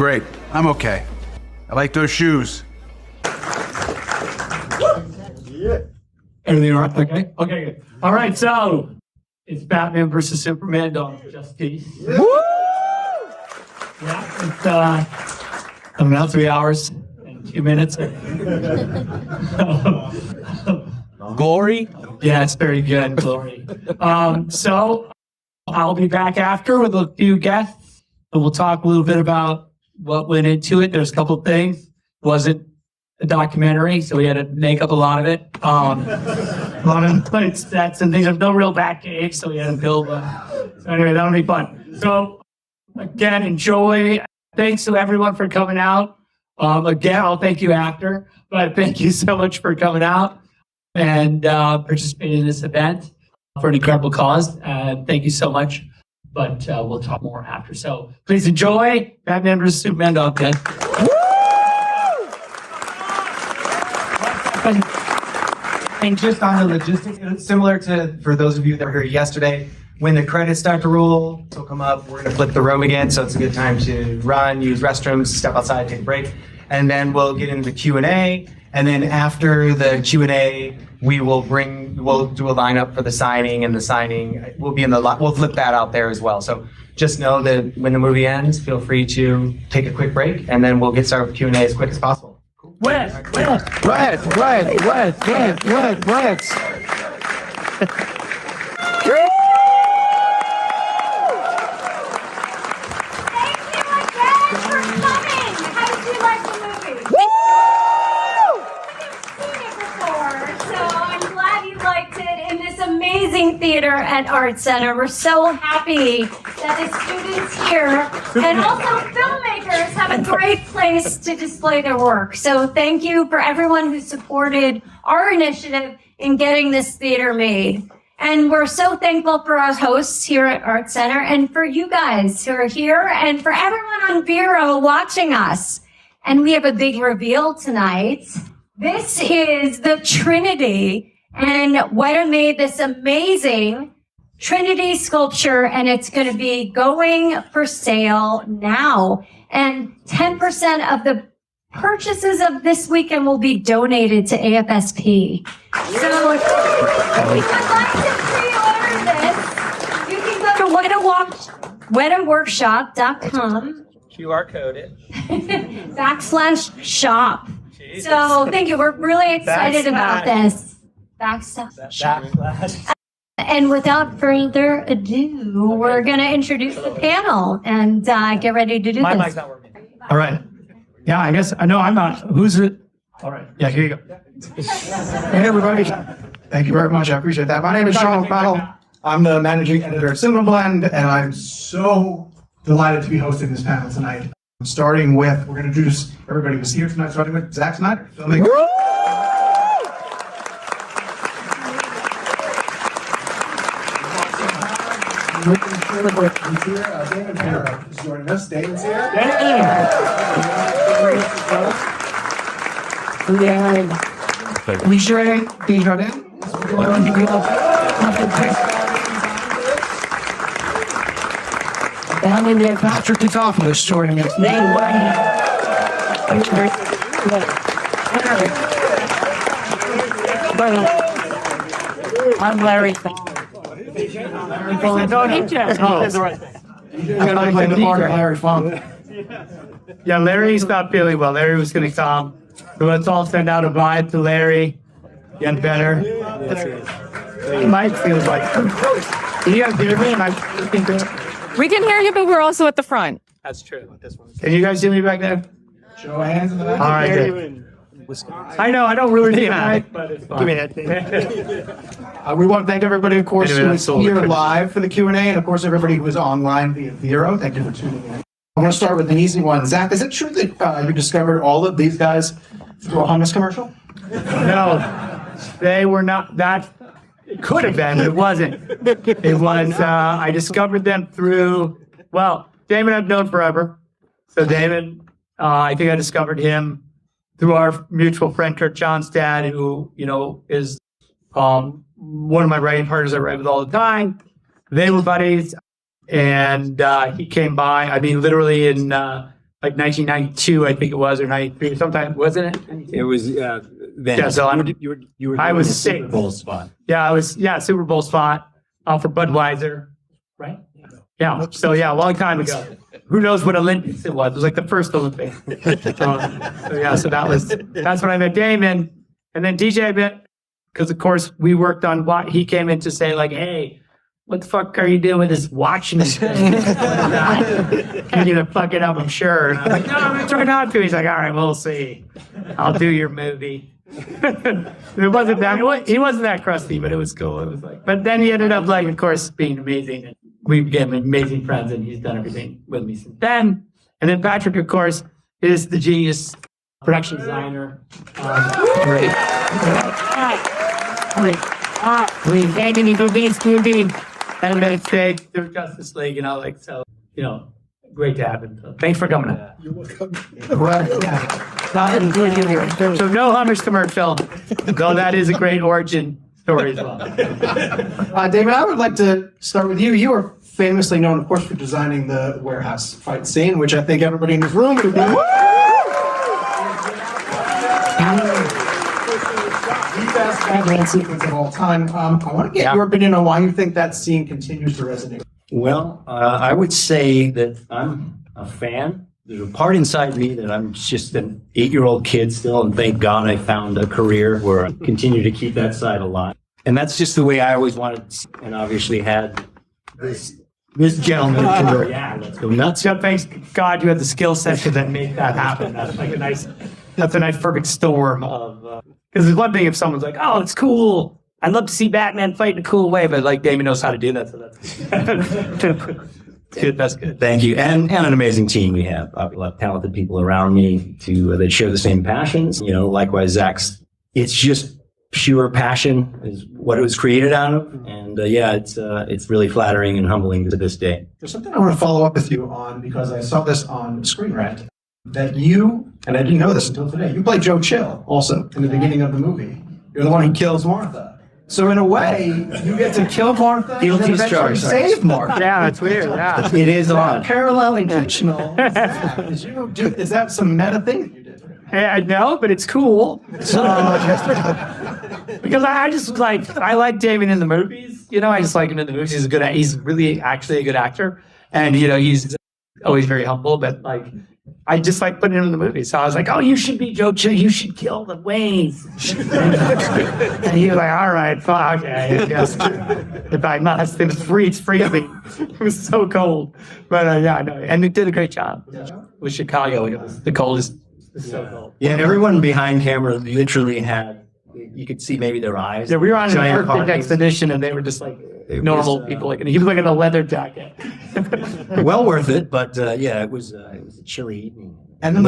Great. I'm okay. I like those shoes. Everything all right? Okay. Okay, good. All right, so it's Batman versus Superman, Dawn of Justice. Woo! Yeah, it's coming out 3 hours and 2 minutes. Glory? Yeah, it's very good, Glory. So I'll be back after with a few guests, and we'll talk a little bit about what went into it. There's a couple of things. Wasn't a documentary, so we had to make up a lot of it. A lot of sets and things. There's no real backstage, so we had to build one. So anyway, that'll be fun. So again, enjoy. Thanks to everyone for coming out. Again, I'll thank you after, but thank you so much for coming out and participating in this event for an incredible cause. Thank you so much. But we'll talk more after. So please enjoy Batman vs. Superman. Okay. And just on the logistics, it's similar to, for those of you that were here yesterday, when the credits start to roll, so come up, we're gonna flip the room again, so it's a good time to run, use restrooms, step outside, take a break, and then we'll get into the Q&A, and then after the Q&A, we'll do a lineup for the signing, and the signing will be we'll flip that out there as well. So just know that when the movie ends, feel free to take a quick break, and then we'll get started with Q&A as quick as possible. Wet. Theater and Art Center. We're so happy that the students here and also filmmakers have a great place to display their work. So thank you for everyone who supported our initiative in getting this theater made. And we're so thankful for our hosts here at Art Center and for you guys who are here and for everyone on Vero watching us. And we have a big reveal tonight. This is the Trinity. And Weta made this amazing Trinity sculpture, and it's going to be going for sale now. And 10% of the purchases of this weekend will be donated to AFSP. So if you would like to pre-order this, you can go to wetaworkshop.com. QR code it. /shop. Jesus. So thank you. We're really excited about this. And without further ado, we're going to introduce the panel and get ready to do My this. mic's not working. All right. Yeah, I guess I know I'm not. Who's it? All right. Yeah, here you go. Hey, everybody. Thank you very much. I appreciate that. My name is Sean O'Connell. I'm the managing editor of Cinema Blend, and I'm so delighted to be hosting this panel tonight. Starting with, we're going to introduce everybody who's here tonight, starting with Zack Snyder, filmmaker. He's here. Damon Caro is joining us. Damon's here. D.J Des Jardin. And Patrick Tatopoulos joining us. I'm Larry. Yeah, Larry's not feeling well. Larry was going to come. So let's all send out a vibe to Larry. Get better. Mike feels like. You guys hear me? We can hear you, but we're also at the front. That's true. Can you guys hear me back there? Show of hands in the back. All right. Good. I know, I don't really need it, but it's fine. We want to thank everybody, of course, who is here live for the Q&A, and of course, everybody who is online via Vero. Thank you for tuning in. I'm going to start with an easy one. Zach, is it true that you discovered all of these guys through a hummus commercial? No, they were not. That it could have been, but it wasn't. It was. I discovered them through. Well, Damon I've known forever. So Damon, I think I discovered him through our mutual friend Kurt Johnstad, who is one of my writing partners I write with all the time. They were buddies, and he came by. I mean, literally in like 1992, I think it was, or 93, sometime, wasn't it? It was then. Yeah, so you were I was doing the sick. Super Bowl spot. Super Bowl spot for Budweiser, right? Yeah. So a long time ago. Who knows what Olympics it was? It was like the first Olympics. So that's when I met Damon, and then DJ bit, because of course we worked on what he came in to say like, hey, what the fuck are you doing with this watching this thing? You're gonna fuck it up, I'm sure. And I'm like, no, I'm gonna try not to. He's like, all right, we'll see. I'll do your movie. It wasn't that. He wasn't that crusty, but it was cool. It was like, but then he ended up like, of course, being amazing. And we became amazing friends, and he's done everything with me since then. And then Patrick, of course, is the genius production designer. We made me do this movie, and then straight through Justice League, great to have him. So thanks for coming. You're welcome. So no Hummers commercial, though that is a great origin story as well. David, I would like to start with you. You are famously known, of course, for designing the warehouse fight scene, which I think everybody in this room would agree with. The best Batman sequence of all time. I want to get your opinion on why you think that scene continues to resonate. Well, I would say that I'm a fan. There's a part inside me that I'm just an 8-year-old kid still, and thank God I found a career where I continue to keep that side alive. And that's just the way I always wanted, and obviously had this gentleman. Let's go nuts. So thanks God you had the skill set to then make that happen. That's like a nice perfect storm of. Because there's one thing if someone's like, oh, it's cool. I'd love to see Batman fight in a cool way, but like Damon knows how to do that, so that's good. That's good. Thank you, and an amazing team we have. A lot of talented people around me that share the same passions. Likewise, Zach's. It's just pure passion is what it was created out of, and it's really flattering and humbling to this day. There's something I want to follow up with you on because I saw this on Screen Rant that you, and I didn't know this until today, you play Joe Chill also in the beginning of the movie. You're the one who kills Martha. So in a way, you get to kill Martha Guilty and then eventually charge. save Martha. Yeah, that's weird. Yeah. It is odd. Parallel intentional. Is that some meta thing that you did? Hey, I know, but it's cool. Because I like Damon in the movies. I just like him in the movies. He's really actually a good actor. And, he's always very humble, but I just like putting him in the movies. So I was like, oh, you should be Joe Chill. You should kill the Waynes. And he was like, all right, fuck. Okay, I guess. If I must, it's free of me. It was so cold. But I know. And we did a great job with Chicago. It was the coldest. So cold. Yeah, and everyone behind camera literally you could see maybe their eyes. Yeah, we were on an Giant Arctic parties. expedition, and they were just like normal people. He was like in a leather jacket. Well worth it, but it was a chilly evening. And then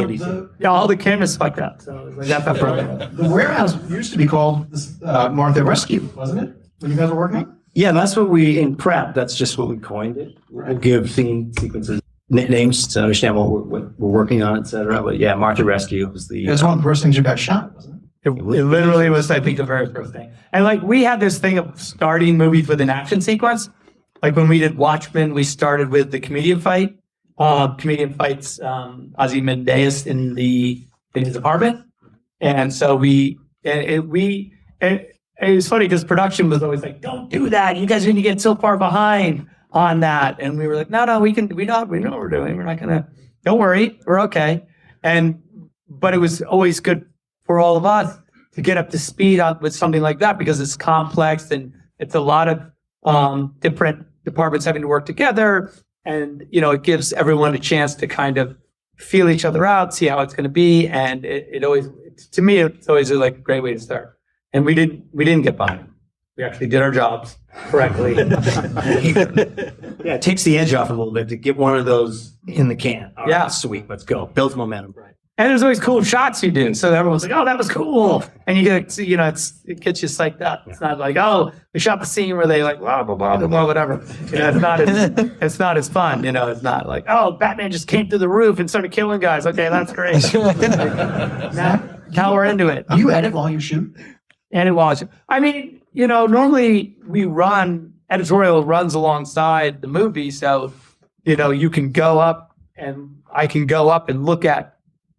All the cameras fucked up. So it was like that problem. the warehouse used to be called Martha Rescue, wasn't it? When you guys were working on it? Yeah, that's what in prep, that's just what we coined it. We'll give scene sequences nicknames to understand what we're working on, et cetera. But yeah, Martha Rescue was It was one of the first things you guys shot, wasn't it? It literally was, I think, the very first thing. And we had this thing of starting movies with an action sequence. Like when we did Watchmen, we started with the comedian fight. Comedian fights Ozymandias in his apartment. And so it was funny because production was always like, don't do that. You guys are going to get so far behind on that. And we were like, no, we know what we're doing. We're not going to, don't worry. We're okay. But it was always good for all of us to get up to speed with something like that because it's complex and it's a lot of different departments having to work together. And, it gives everyone a chance to kind of feel each other out, see how it's going to be. And it always, to me, it's always a great way to start. And we didn't get behind. We actually did our jobs correctly. Yeah, it takes the edge off a little bit to get one of those in the can. All right, sweet, let's go. Builds momentum. Right. And there's always cool shots you do. So everyone's like, oh, that was cool. And you get, it gets you psyched up. It's not like, oh, we shot the scene where they blah, blah, blah, blah, whatever. It's not as fun. It's not like, oh, Batman just came through the roof and started killing guys. Okay, that's great. Now we're into it. You edit while you shoot? Edit while I shoot. I mean, normally editorial runs alongside the movie. So, you can go up and I can go up and look at,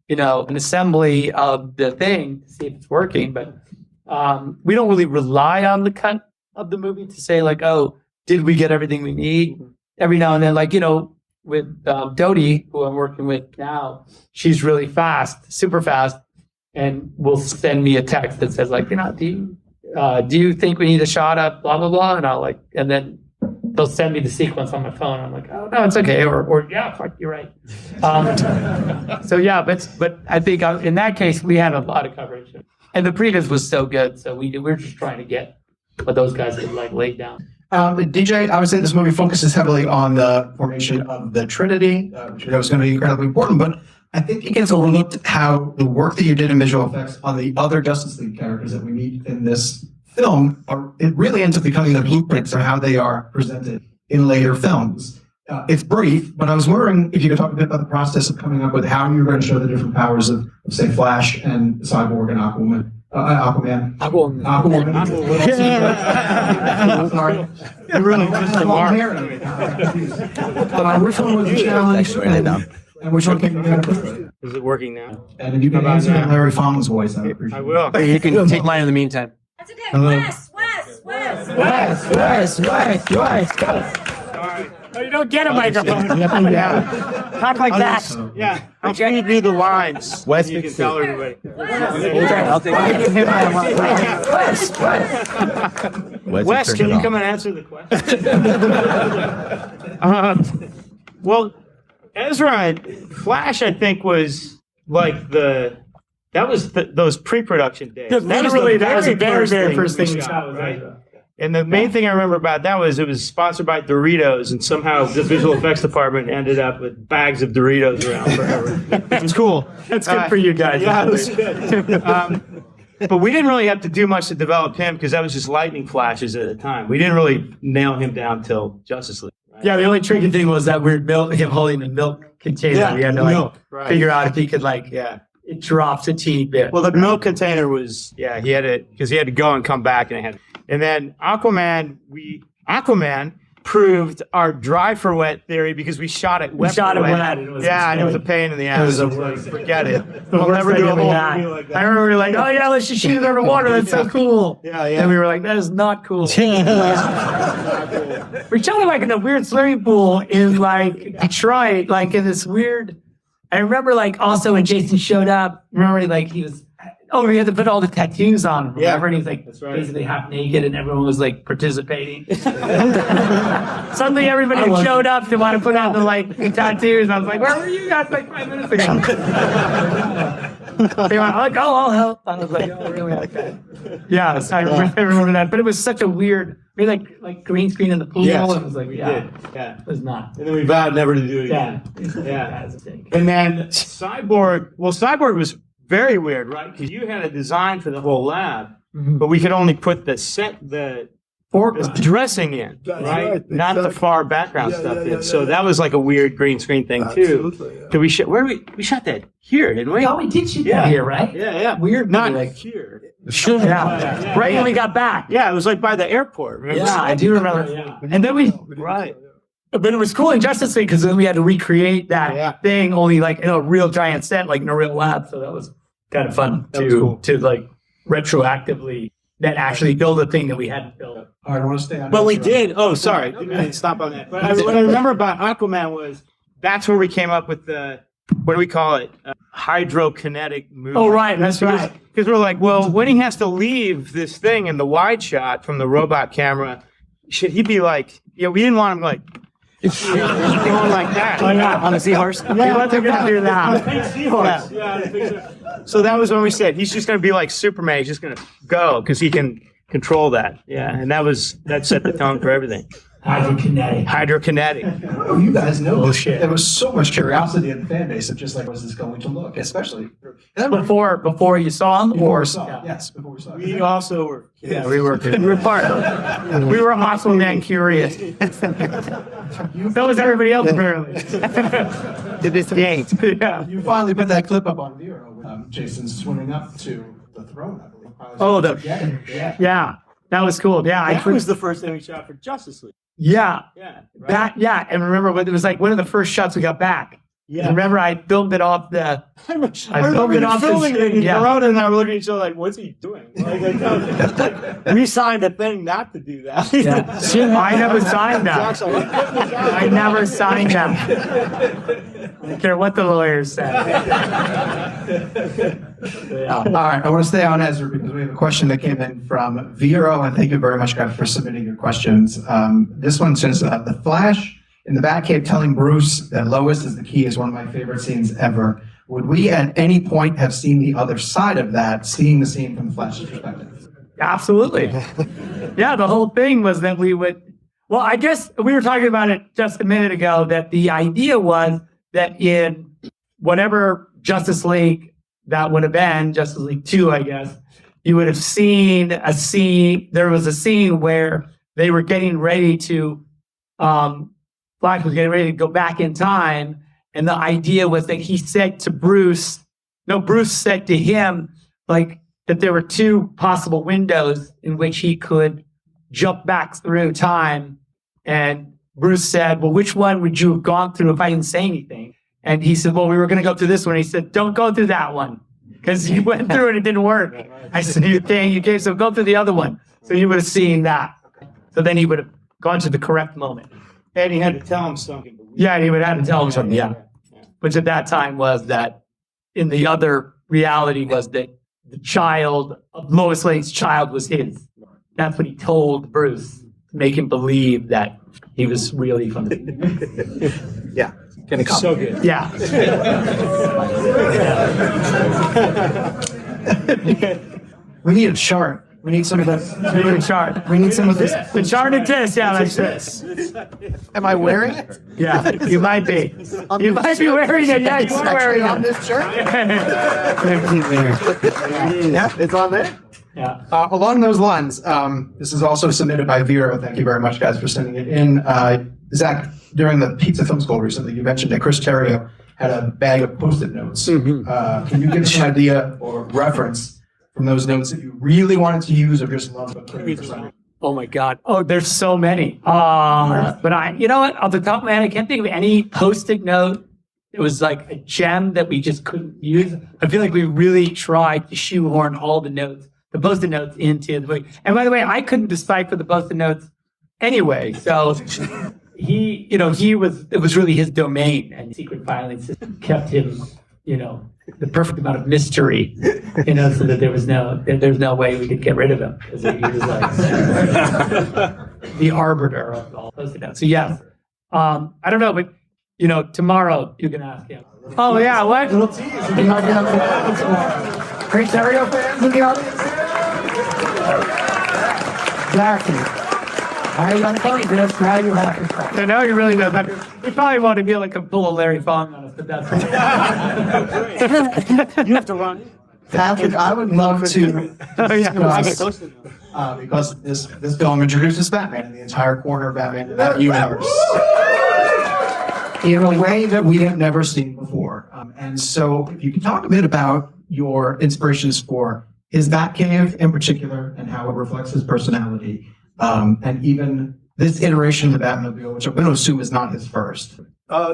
an assembly of the thing to see if it's working. But we don't really rely on the cut of the movie to say like, oh, did we get everything we need? Every now and then, like, with Dodie, who I'm working with now, she's really fast, super fast, and will send me a text that says like, do you think we need a shot of blah blah blah? And I'll like, and then they'll send me the sequence on my phone. I'm like, oh no, it's okay, or yeah, fuck, you're right. So yeah, but I think in that case we had a lot of coverage, and the previs was so good, so we're just trying to get what those guys had like laid down. DJ, I would say this movie focuses heavily on the formation of the Trinity, which was going to be incredibly important, but I think it gets overlooked how the work that you did in visual effects on the other Justice League characters that we meet in this film, it really ends up becoming the blueprints of how they are presented in later films. It's brief, but I was wondering if you could talk a bit about the process of coming up with how you were going to show the different powers of say, Flash and Cyborg and Aquaman. Aquaman. Sorry. Really just a long hair. Which one was the challenge? And which one came together? Is it working now? And if you can answer in Larry Fong's voice, I would appreciate it. I will. You can take mine in the meantime. That's okay. Wes. Oh, you don't get a microphone. Talk like that. Yeah. I'm trying to do the lines. Wes, you can tell everybody. I'll take it. Wes, can you come and answer the question? Well, Ezra, Flash, I think, was like those pre-production days. That was the very first thing we shot, right? And the main thing I remember about that was it was sponsored by Doritos, and somehow the visual effects department ended up with bags of Doritos around forever. It was cool. That's good for you guys. Yeah, it was good. But we didn't really have to do much to develop him because that was just lightning flashes at the time. We didn't really nail him down till Justice League. Right? Yeah, the only tricky thing was that weird milk, him holding the milk container. Yeah, we had to figure out if he could it drops a teeny bit. Well, the milk container was, he had it because he had to go and come back, and then Aquaman proved our dry for wet theory because we shot it wet. And it was a pain in the ass. Forget it. We'll never do a movie like that. I remember we were like, oh yeah, let's just shoot it under water. That's so cool. Yeah. And we were like, that is not cool. We shot it like in a weird swimming pool in like Detroit, like in this weird. I remember like also when Jason showed up, he was. Oh, we had to put all the tattoos on. Remember? And he's like basically half naked, and everyone was like participating. Suddenly, everybody showed up to want to put on the tattoos. I was like, "Where were you guys like 5 minutes ago?" They were like, "Oh, I'll help." I was like, "Oh, really?" Like that. Yeah, so I remember that. But it was such a weird. We had like green screen in the pool. Yes. And it was like, it was not. And then we vowed never to do it again. Yeah. And then Cyborg. Well, Cyborg was very weird, right? Because you had a design for the whole lab, but we could only put the dressing in, right? Not the far background stuff in. So that was like a weird green screen thing too. Did we shot? We shot that here, didn't we? Oh, we did shoot that here, right? Yeah. Weird, not like here. Yeah. Right when we got back. Yeah, it was like by the airport. Remember? Yeah, I do remember. Yeah. And then but it was cool in Justice League because then we had to recreate that thing only like in a real giant set, like in a real lab. So that was kind of fun to like retroactively then actually build a thing that we hadn't built. All right, I want to stay on. Well, we did. Oh, sorry. Didn't stop on that. But what I remember about Aquaman was that's where we came up with the, what do we call it? Hydrokinetic movement. Oh, right. That's right. Because we're like, well, when he has to leave this thing in the wide shot from the robot camera, should he be like, we didn't want him like, going like that. Oh, yeah, on a seahorse? Yeah, let's do that. Seahorse. So that was when we said, he's just going to be like Superman. He's just going to go because he can control that. Yeah, and that set the tone for everything. Hydrokinetic. Oh, you guys know there was so much curiosity in the fan base of just like, what's this going to look? Especially before you saw him? Before we saw him. We also were. Yeah, we were part of it. We were awesome and curious. So was everybody else, apparently. Did this game. Yeah. You finally put that clip up on Vero with Jason swimming up to the throne, I believe. Yeah. That was cool. Yeah. That was the first thing we shot for Justice League. Yeah. Yeah. Right. And remember when it was like one of the first shots we got back. Yeah. Remember, I filmed it off the. I filmed it off the filming it. screen, And yeah. Corona and I were looking at each other like, "What's he doing?" We signed a thing not to do that. Yeah. I never signed that. I never signed that. I don't care what the lawyers said. All right, I want to stay on Ezra because we have a question that came in from Vero, and thank you very much, guys, for submitting your questions. This one says, the Flash in the Batcave telling Bruce that Lois is the key is one of my favorite scenes ever. Would we at any point have seen the other side of that, seeing the scene from the Flash's perspective? Absolutely. Yeah, the whole thing was that we would. Well, I guess we were talking about it just a minute ago, that the idea was that in whatever Justice League that would have been, Justice League 2, I guess, you would have seen a scene. There was a scene where they were getting ready to, Flash was getting ready to go back in time. And the idea was that he said to Bruce said to him, like, that there were two possible windows in which he could jump back through time. And Bruce said, well, which one would you have gone through if I didn't say anything? And he said, well, we were going to go through this one. He said, don't go through that one, because he went through it, it didn't work. I said, okay, so go through the other one. So you would have seen that. So then he would have gone to the correct moment. And he had to tell him something. Yeah, he would have to tell him something, yeah. Which at that time was that in the other reality was that the child, Lois Lane's child, was his. That's what he told Bruce, to make him believe that he was really from the. Yeah. So good. Yeah. We need a chart. We need some of this. We need a chart. We need some of this. The chart exists, yeah, like this. Am I wearing it? Yeah, you might be. You might be wearing it. Yeah, you are wearing on it. this shirt? Yeah, it's on there. Yeah. Along those lines, this is also submitted by Vero. Thank you very much, guys, for sending it in. Zach, during the Pizza Film School recently, you mentioned that Chris Terrio had a bag of Post-it notes. Can you give us an idea or reference from those notes that you really wanted to use or just loved but couldn't for some? Oh my God. Oh, there's so many. But you know what? Off the top of my head, I can't think of any Post-it note. It was like a gem that we just couldn't use. I feel like we really tried to shoehorn all the notes, the Post-it notes into the book. And by the way, I couldn't decipher the Post-it notes anyway. So it was really his domain, and secret filing system kept him, the perfect amount of mystery, so that there's no way we could get rid of him, because he was like the arbiter of all Post-it notes. So yes, I don't know, but tomorrow you can ask him. Oh yeah, what? Great Terrio fans in the audience. Exactly. I you have I know you really know that. You probably want to be like a pull a Larry Fong on us, but that's You have to run. Patrick, I would love to oh yeah. discuss, because this film introduces Batman and the entire corner of Batman in that universe in a way that we have never seen before. And so if you can talk a bit about your inspirations for his Batcave in particular and how it reflects his personality, and even this iteration of the Batmobile, which I'm going to assume is not his first.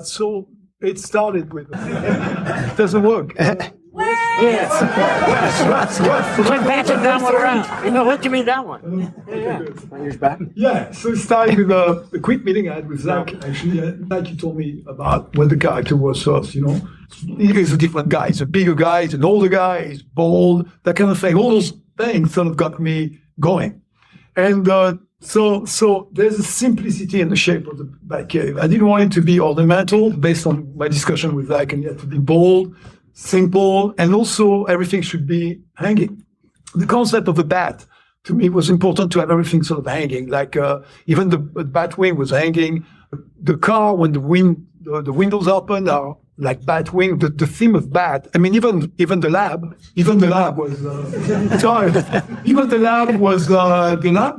So it started with it doesn't work. Yes. When Patrick that one around. What do you mean that one? Yeah, so it started with a quick meeting I had with Zach. Actually, like he told me about what the character was first. He's a different guy. He's a bigger guy. He's an older guy. He's bold. That kind of thing. All those things sort of got me going. And so there's a simplicity in the shape of the Batcave. I didn't want it to be ornamental, based on my discussion with Zach, and yet to be bold, simple, and also everything should be hanging. The concept of the bat, to me, was important to have everything sort of hanging. Like even the Batwing was hanging. The car, when the windows open, are like Batwing. The theme of Bat. I mean, even the lab was sorry. Even the lab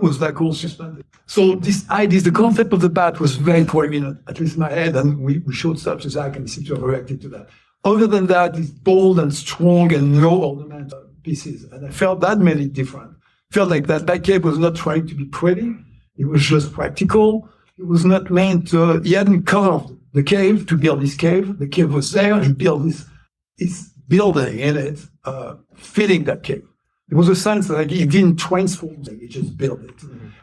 was like all suspended. So the concept of the Bat was very important, at least in my head, and we showed stuff to Zach, and he seemed to have reacted to that. Other than that, it's bold and strong and no ornamental pieces, and I felt that made it different. Felt like that Batcave was not trying to be pretty; it was just practical. It was not meant to. He hadn't carved the cave to build this cave. The cave was there. He built this building in it, fitting that cave. There was a sense that like, he didn't transform it, he just built it.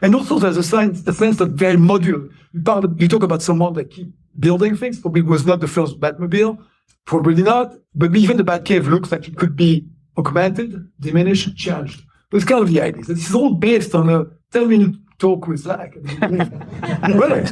And also there's a sense that very modular. You talk about someone that keep building things, probably was not the first Batmobile, probably not, but even the Batcave looks like it could be augmented, diminished, changed. But it's kind of the idea. This is all based on a 10-minute talk with Zack. Really?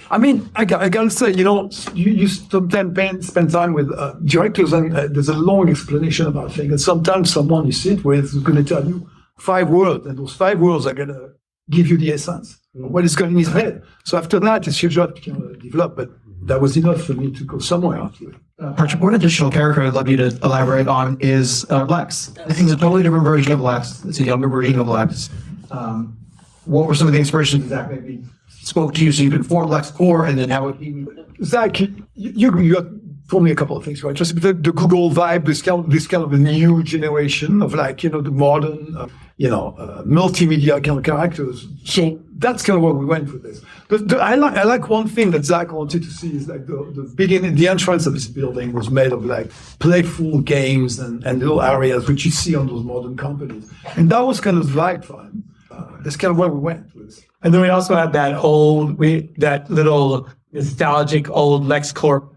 I mean, I gotta say, you sometimes spend time with directors, and there's a long explanation about things. And sometimes someone you sit with is going to tell you 5 words, and those 5 words are going to give you the essence of what is going in his head. So after that, it's your job to develop. But that was enough for me to go somewhere after it. Patrick, one additional character I'd love you to elaborate on is Lex. I think it's a totally different version of Lex. It's a younger version of Lex. What were some of the inspirations that maybe spoke to you so you could form Lex Core and then how it became? Zack, you told me a couple of things, right? Just the Google vibe, this kind of a new generation of the modern, multimedia kind of characters. So that's kind of what we went with this. I like one thing that Zack wanted to see is like the beginning, the entrance of this building was made of like playful games and little areas which you see on those modern companies. And that was kind of the vibe for him. That's kind of where we went with. And then we also had that little nostalgic old LexCorp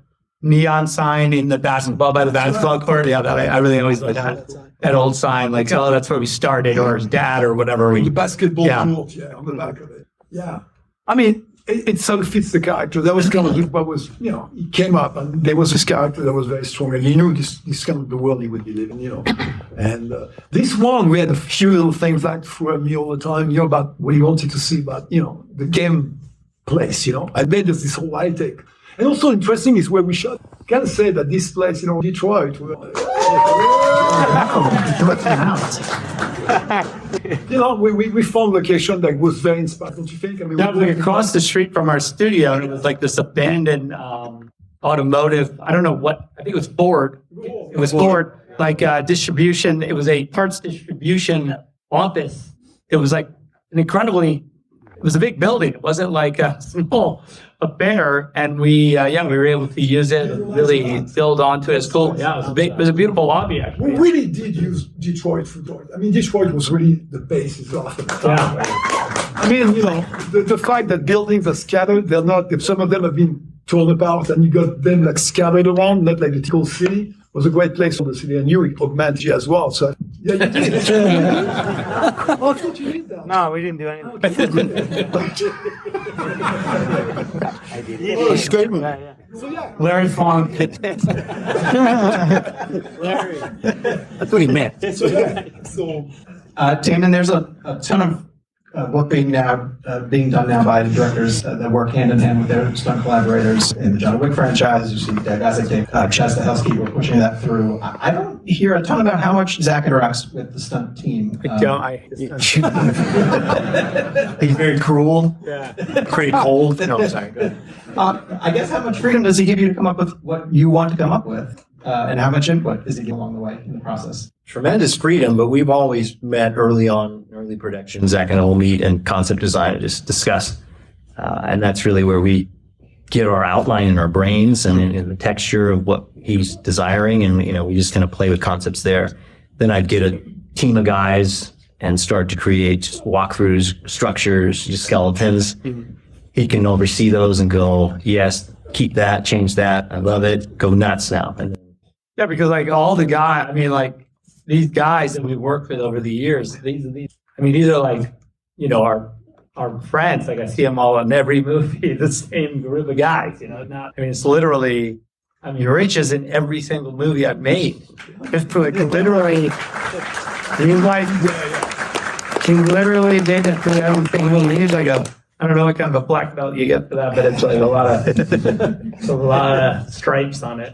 neon sign in the basketball by the basketball court. Yeah, I really always like that old sign, like, oh, that's where we started, or his dad, or whatever. The basketball court, on the back of it. Yeah. I mean, it sort of fits the character. That was kind of what was, he came up and there was this character that was very strong and he knew this kind of the world he would be living, And this one, we had a few little things like through me all the time, about what he wanted to see about, the game place, I made this whole high tech. And also interesting is where we shot. I can say that this place, Detroit. We found a location that was very inspiring, don't you think? I mean, that was like across the street from our studio, and it was like this abandoned automotive. I don't know what. I think it was Ford. It was Ford, like distribution. It was a parts distribution office. It was like an incredibly. It was a big building. It wasn't like a small affair, and we were able to use it and really build onto it. It's cool. Yeah, it was a beautiful lobby. Actually. We really did use Detroit for Detroit. I mean, Detroit was really the basis of it. Yeah. I mean, the fact that buildings are scattered, they're not. If some of them have been torn apart, and you got them like scattered around, not like the typical city, was a great place for the city, and you augmented as well. So yeah, you did. Oh, I thought you did that. No, we didn't do anything. I did. Oh, statement. Yeah. So yeah. Larry Fong. Larry. That's what he meant. So Damon, there's a ton of work being done now by the directors that work hand in hand with their stunt collaborators in the John Wick franchise. You see guys like Dave Chastahelsky were pushing that through. I don't hear a ton about how much Zack interacts with the stunt team. He's very cruel. Yeah. Pretty cold. No, sorry. Go ahead. I guess how much freedom does he give you to come up with what you want to come up with? And how much input does he give along the way in the process? Tremendous freedom, but we've always met early production. Zack and I will meet and concept design and just discuss. And that's really where we get our outline in our brains and in the texture of what he's desiring. And, we just kind of play with concepts there. Then I'd get a team of guys and start to create just walkthroughs, structures, just skeletons. Mm-hmm. He can oversee those and go, yes, keep that, change that. I love it. Go nuts now. And Yeah, because like all the guys, these guys that we've worked with over the years, these are like, our friends. Like I see them all in every movie, the same group of guys, it's literally, Rich is in every single movie I've made. Just like literally, he literally did it for every single movie. He's like I don't know what kind of a black belt you get for that, but it's like a lot of stripes on it.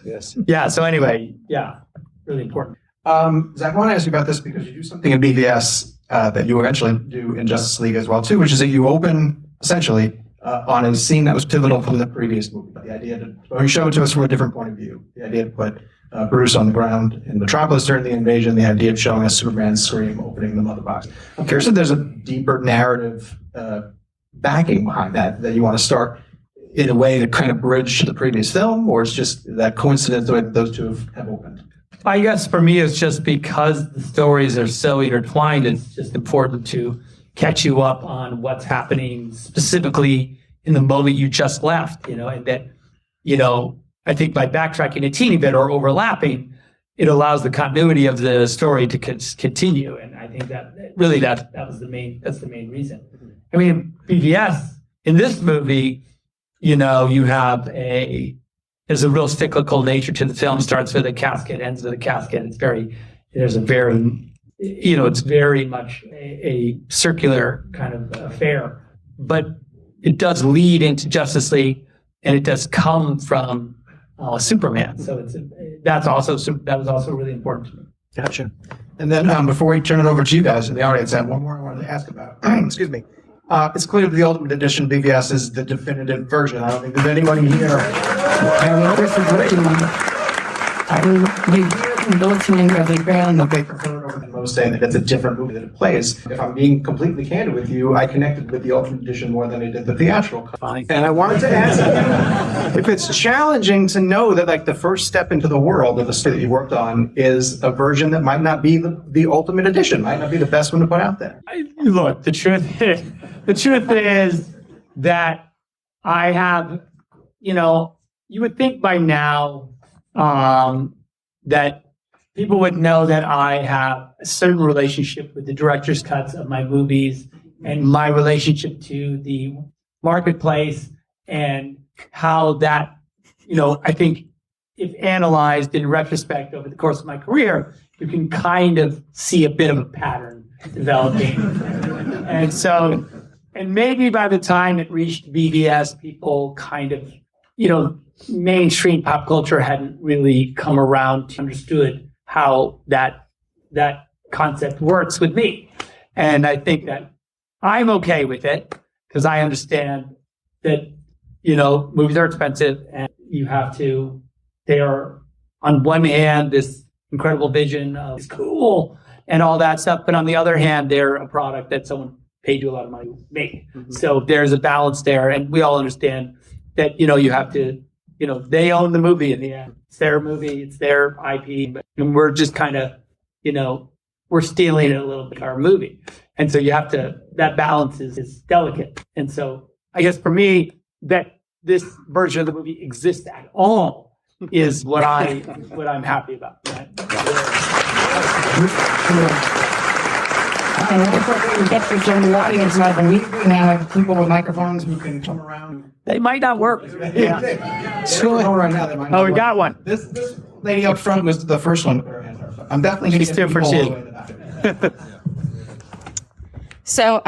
yes. Yeah. So anyway, yeah, really important. Zack, I want to ask you about this because you do something in BVS that you eventually do in Justice League as well too, which is that you open essentially on a scene that was pivotal from the previous movie. The idea you show it to us from a different point of view. The idea to put Bruce on the ground in Metropolis during the invasion. The idea of showing us Superman's scream opening the mother box. I'm curious if there's a deeper narrative backing behind that you want to start. in a way that kind of bridge the previous film, or it's just that coincidence the way that those two have opened? I guess for me, it's just because the stories are so intertwined, it's just important to catch you up on what's happening specifically in the moment you just left, and that, I think by backtracking a teeny bit or overlapping, it allows the continuity of the story to continue. And I think that really that's the main reason. I mean, BVS in this movie, you have there's a real cyclical nature to the film. Starts with a casket, ends with a casket. It's very much a circular kind of affair, but it does lead into Justice League, and it does come from Superman. So that was also really important to me. Gotcha. And then before we turn it over to you guys in the audience, I have one more I wanted to ask about. Excuse me. It's clear that the Ultimate Edition BVS is the definitive version. I don't think there's anyone here. They prefer over than most, saying that it's a different movie that it plays. If I'm being completely candid with you, I connected with the Ultimate Edition more than I did the theatrical. And I wanted to ask if it's challenging to know that like the first step into the world of the story that you worked on is a version that might not be the Ultimate Edition, might not be the best one to put out there. Look, the truth is that I have, you would think by now that people would know that I have a certain relationship with the director's cuts of my movies and my relationship to the marketplace, and how that, I think if analyzed in retrospect over the course of my career, you can kind of see a bit of a pattern developing. And maybe by the time it reached BVS, people kind of, mainstream pop culture hadn't really come around to understood how that concept works with me. And I think that I'm okay with it because I understand that, movies are expensive and they are on one hand, this incredible vision of it's cool and all that stuff. But on the other hand, they're a product that someone paid you a lot of money to make. Mm-hmm. So there's a balance there. And we all understand that, you have to, they own the movie in the end. It's their movie, it's their IP, and we're just kind of, we're stealing it a little bit, our movie. And so you have to, that balance is delicate. And so I guess for me, that this version of the movie exists at all is what I'm happy about. Right? Now people with microphones who can come around. They might not work. Yeah. Right now, they might not we work. got one. This lady up front was the first one. I'm definitely going to get people all the way to the back. So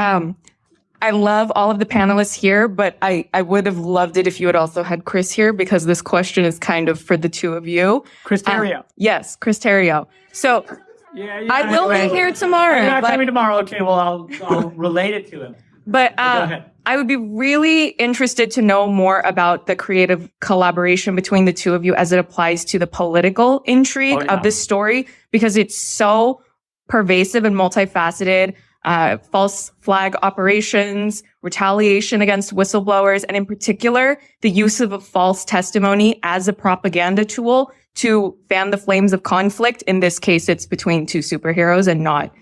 I love all of the panelists here, but I would have loved it if you had also had Chris here, because this question is kind of for the two of you. Chris Terrio. Yes, Chris Terrio. So I will be here tomorrow. You're not coming tomorrow. Okay, well, I'll relate it to him. But Go ahead. I would be really interested to know more about the creative collaboration between the two of you as it applies to the political intrigue of this story, because it's so pervasive and multifaceted. False flag operations, retaliation against whistleblowers, and in particular, the use of a false testimony as a propaganda tool to fan the flames of conflict. In this case, it's between two superheroes and not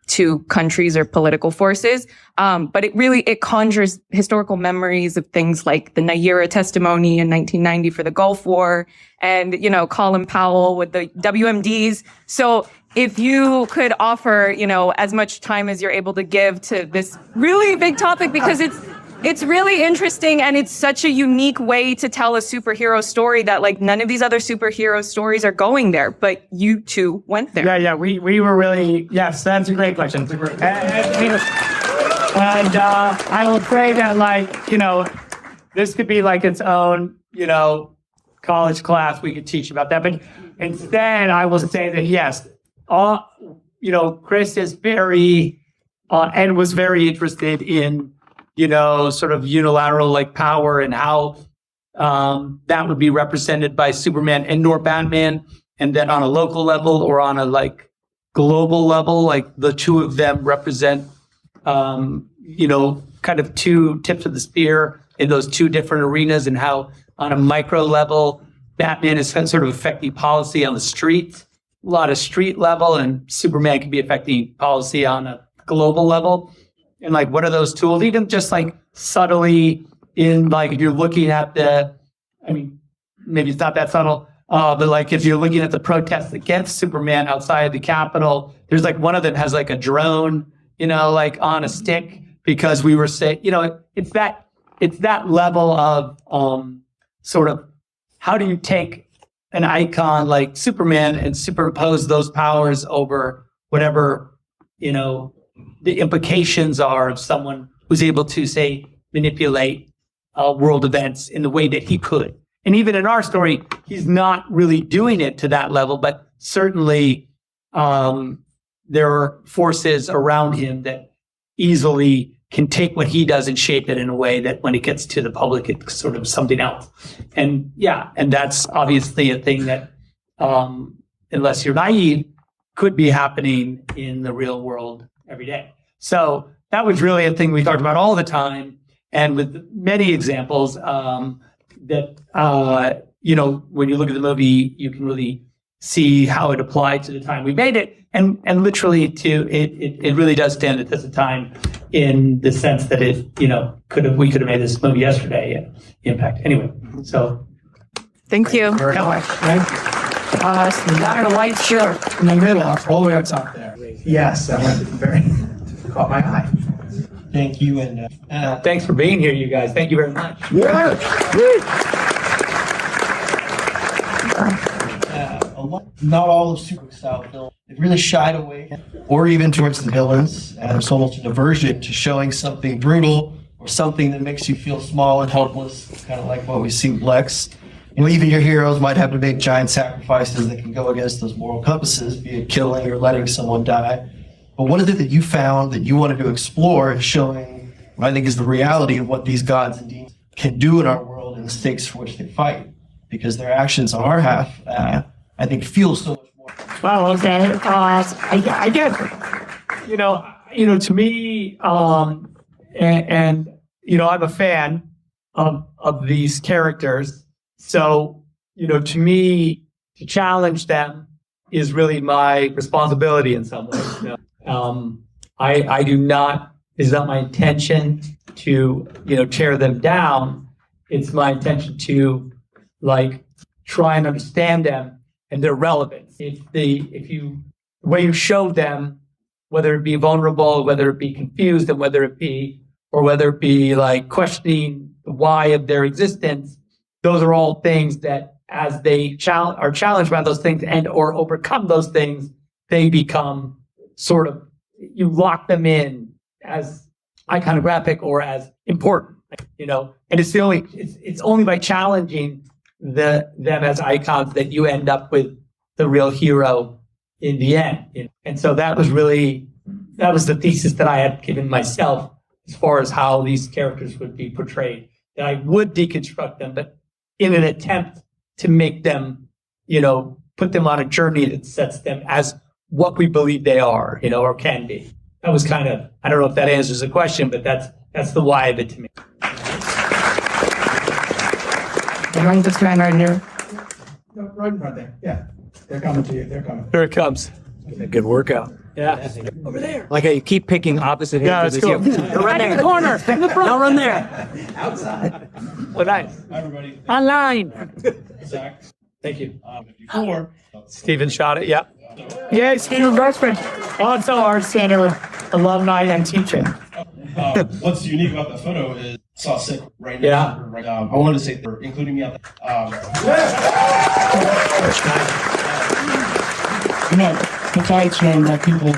two countries or political forces. But it conjures historical memories of things like the Naira testimony in 1990 for the Gulf War and, Colin Powell with the WMDs. So if you could offer, as much time as you're able to give to this really big topic, because it's really interesting and it's such a unique way to tell a superhero story that like none of these other superhero stories are going there, but you two went there. Yeah, we were really, yes, that's a great question. And I will say that this could be like its own, college class we could teach about that. But instead, I will say that yes, Chris is very, and was very interested in, sort of unilateral power and how that would be represented by Superman and nor Batman, and then on a local level or on a global level, the two of them represent, kind of two tips of the spear in those two different arenas and how on a micro level, Batman is sort of affecting policy on the street, a lot of street level, and Superman can be affecting policy on a global level. And like, what are those tools? Even just like subtly in like, if you're looking at maybe it's not that subtle, but like if you're looking at the protests against Superman outside the Capitol, there's like one of them has like a drone, like on a stick, because we were saying, it's that level of sort of how do you take an icon like Superman and superimpose those powers over whatever, the implications are of someone who's able to, say, manipulate world events in the way that he could. And even in our story, he's not really doing it to that level, but certainly there are forces around him that easily can take what he does and shape it in a way that when it gets to the public, it's sort of something else. And and that's obviously a thing that, unless you're naive, could be happening in the real world every day. So that was really a thing we talked about all the time. And with many examples that, when you look at the movie, you can really see how it applied to the time we made it. And literally it really does stand the test of time in the sense that it, we could have made this movie yesterday and impact. Anyway, so. Thank you. Very much. Thank you. Not a white shirt in the middle, all the way up top there. Yes, that was very caught my eye. Thank you, and Thanks for being here, you guys. Thank you very much. Not all of Superman style films. It really shied away, or even towards the villains, and it's almost a diversion to showing something brutal or something that makes you feel small and helpless, kind of like what we see with Lex. Even your heroes might have to make giant sacrifices that can go against those moral compasses, be it killing or letting someone die. But what is it that you found that you wanted to explore, showing what I think is the reality of what these gods and demons can do in our world and the stakes for which they fight? Because their actions on our half, I think, feel so much more. Well, okay. I get it. To me, I'm a fan of these characters. So, to me, to challenge them is really my responsibility in some ways. I do not, it's not my intention to, tear them down. It's my intention to try and understand them and their relevance. The way you show them, whether it be vulnerable, whether it be confused, and whether it be questioning the why of their existence, those are all things that as they are challenged by those things and or overcome those things, they become sort of, you lock them in as iconographic or as important, and it's only by challenging them as icons that you end up with the real hero in the end. And so that was the thesis that I had given myself as far as how these characters would be portrayed, that I would deconstruct them, but in an attempt to make them, put them on a journey that sets them as what we believe they are, or can be. That was kind of, I don't know if that answers the question, but that's the why of it to me. Behind this man right here. No, right in front there. Yeah. They're coming to you. They're coming. Here it comes. A good workout. Yeah. Over there. Like how you keep picking opposite Yeah, hands. let's go. Run in the corner. In the front. Don't run there. Outside. Well, nice. Hi, everybody. Online. Zach. Thank you. Before, Steven shot it. Yeah. Yeah, Steven Bergman. Also our center alumni and teacher. what's unique about that photo is I saw Sick right Yeah. now. Right, I wanted to say for including me out there. Besides that people,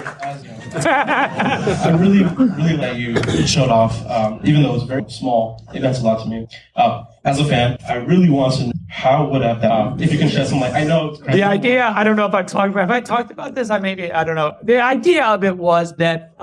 as I really like you showed off, even though it's very small, it meant a lot to me. As a fan, I really want to know how would have that, if you can shed some light. I know it's crazy. The idea, I don't know if I talked about this, I don't know. The idea of it was that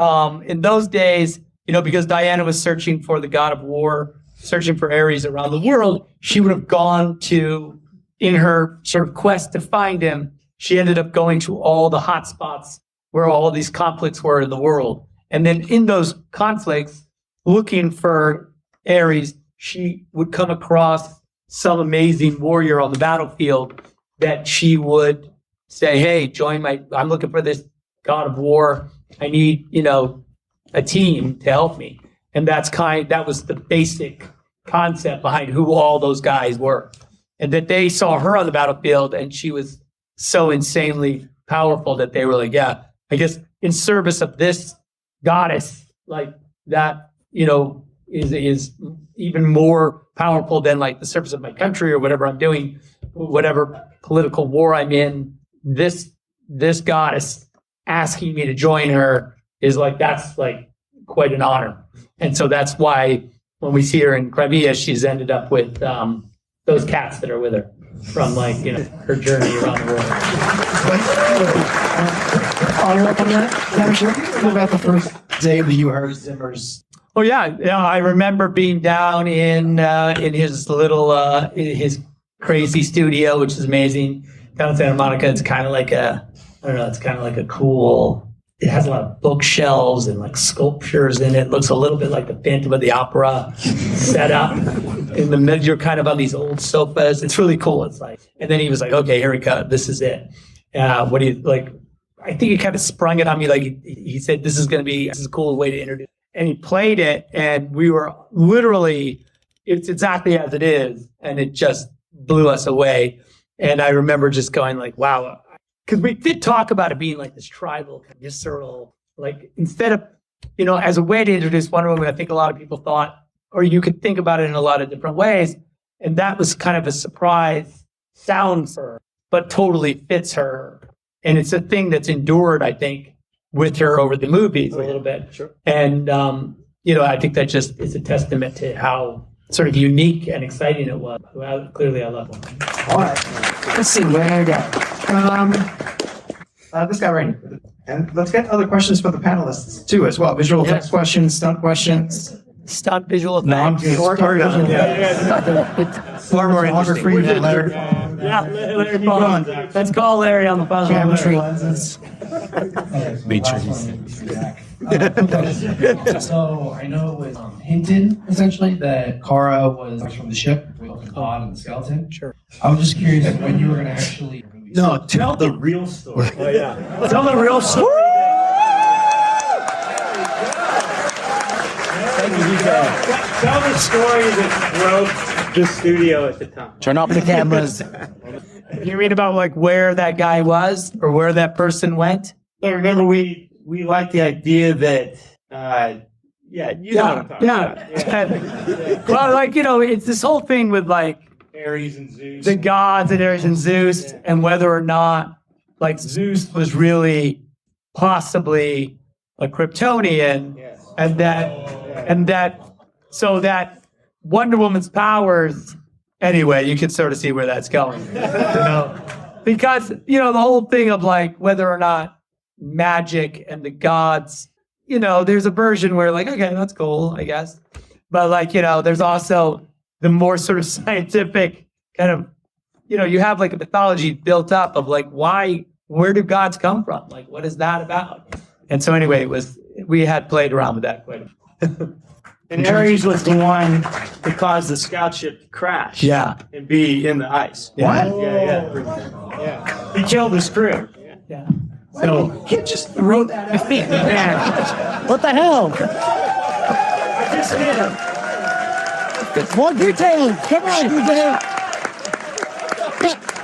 in those days, because Diana was searching for the god of war, searching for Ares around the world, she would have gone to, in her sort of quest to find him, she ended up going to all the hot spots where all these conflicts were in the world. And then in those conflicts, looking for Ares, she would come across some amazing warrior on the battlefield, that she would say, hey, I'm looking for this god of war. I need, a team to help me. And that was the basic concept behind who all those guys were. And that they saw her on the battlefield and she was so insanely powerful that they were like, yeah, I guess in service of this goddess, like that, is even more powerful than like the service of my country or whatever I'm doing, whatever political war I'm in. This goddess asking me to join her is like, that's like quite an honor. And so that's why when we see her in Crimea, she's ended up with those cats that are with her from like, her journey around the world. About the first day that you heard Zimmer's. Oh yeah. I remember being down in his little, his crazy studio, which is amazing. Down in Santa Monica, it's kind of like a cool, it has a lot of bookshelves and like sculptures in it. It looks a little bit like the Phantom of the Opera set up. In the middle, you're kind of on these old sofas. It's really cool. It's like, and then he was like, okay, here we go. This is it. What do you like? I think he kind of sprung it on me. Like he said, this is a cool way to introduce. And he played it, and we were literally, it's exactly as it is. And it just blew us away. And I remember just going like, wow, because we did talk about it being like this tribal, visceral, like instead of, as a way to introduce Wonder Woman, I think a lot of people thought, or you could think about it in a lot of different ways. And that was kind of a surprise sound for her, but totally fits her. And it's a thing that's endured, I think, with her over the movies a little bit. Sure. And, I think that just is a testament to how sort of unique and exciting it was. Well, clearly I love it. All right. Let's see where I go. This guy right here. And let's get other questions for the panelists too as well. Visual effects questions, stunt questions. Stunt visual effects. Far more interesting than Larry. Yeah, Larry Bond. Let's call Larry on the phone. Geometry lenses. So I know it was hinted essentially that Kara was from the ship with the pod and the skeleton. Sure. I was just curious when you were going to actually. No, tell the real story. Oh, yeah. Tell the real story. Tell the story that broke the studio at the time. Turn off the cameras. You read about like where that guy was or where that person went? I remember we liked the idea that, you know what I'm talking about. Well, like, it's this whole thing with like Ares and Zeus. the gods and Ares and Zeus, and whether or not like Zeus was really possibly a Kryptonian, and that so that Wonder Woman's powers. Anyway, you can sort of see where that's going, because the whole thing of like whether or not magic and the gods, there's a version where like, okay, that's cool, I guess, but like there's also the more sort of scientific kind of, you have like a mythology built up of like where do gods come from? Like, what is that about? And so anyway, we had played around with that quite a bit. And Ares was the one that caused the scout ship to crash. Yeah. And be in the ice. What? Yeah. He killed his crew. Yeah. So he just wrote that at me. What the hell? I just did it. More details. Come on, DJ.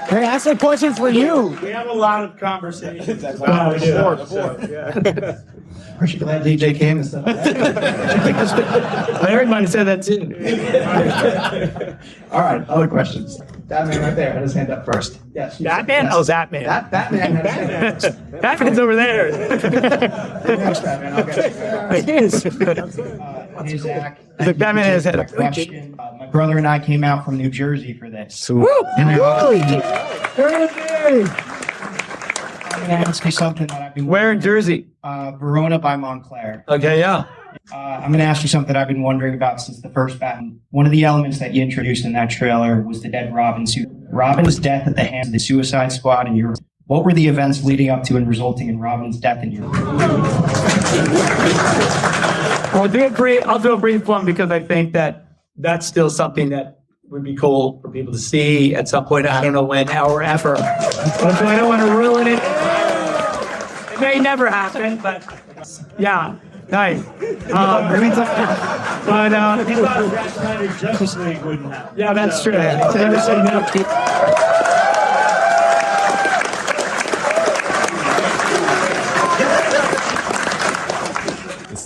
Hey, I some questions for you. We have a lot of conversations. Aren't you glad DJ came and stuff? Larry might have said that too. All right, other questions. That man right there had his hand up first. Yes. Batman? Oh, Batman. That man had his hand up. Batman's over there. Thanks, Batman. I'll get you. It is. Hey, Zach. The Batman has had a question. My brother and I came out from New Jersey for this. Woo! I'm going to ask you something that I've been. Where in Jersey? Verona by Montclair. Okay, yeah. I'm going to ask you something I've been wondering about since the first Batman. One of the elements that you introduced in that trailer was the dead Robin suit. Robin's death at the hands of the Suicide Squad in Europe. What were the events leading up to and resulting in Robin's death in Europe? Well, I'll do a brief one because I think that that's still something that would be cool for people to see at some point. I don't know when, how, or ever. But I don't want to ruin it. It may never happen, but yeah, nice. Zack Snyder's Justice League wouldn't happen. Yeah, that's true.